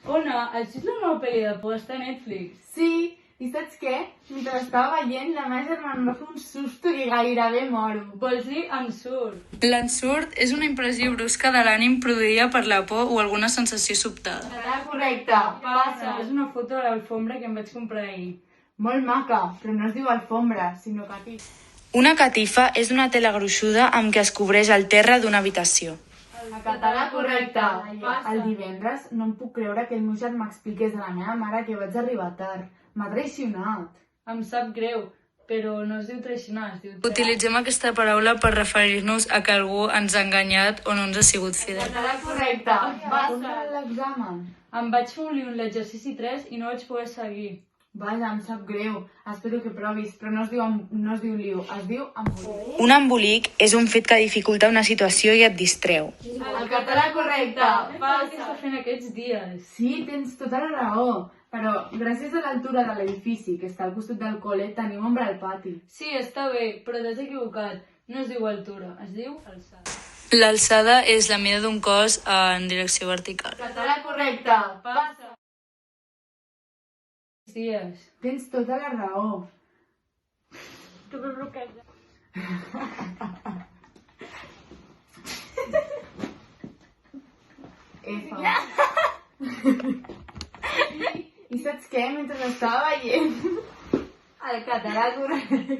Ona, has vist la nova pel·li de por? Està a Netflix. Sí, i saps què? Mentre estava veient, la meva germana em va fer un susto i gairebé moro. Vols dir ensurt? L'ensurt és una impressió brusca de l'ànim produïda per la por o alguna sensació sobtada. Serà correcte. Passa, és una foto de l'alfombra que em vaig comprar ahir. Molt maca, però no es diu alfombra, sinó catifa. Una catifa és una tela gruixuda amb què es cobreix el terra d'una habitació. El català correcte. El divendres no em puc creure que el meu germà expliqués a la meva mare que vaig arribar tard. M'ha traicionat. Em sap greu, però no es diu traicionar, es diu Utilitzem aquesta paraula per referir-nos a que algú ens ha enganyat o no ens ha sigut fidel. Català correcte. Com va l'examen? Em vaig fer un liu en l'exercici 3 i no vaig poder seguir. Vaja, em sap greu. Espero que provis, però no es diu liu, es diu embolic. Un embolic és un fet que dificulta una situació i et distreu. El català correcte. Què està fent aquests dies? Sí, tens tota la raó. Però gràcies a l'altura de l'edifici que està al costat del col·le tenim ombra al pati. Sí, està bé, però t'has equivocat. No es diu altura, es diu alçada. L'alçada és la mida d'un cos en direcció vertical. Català correcte. Passa. Dies. Tens tota la raó. F. I saps què? Mentre estava veient el català correcte.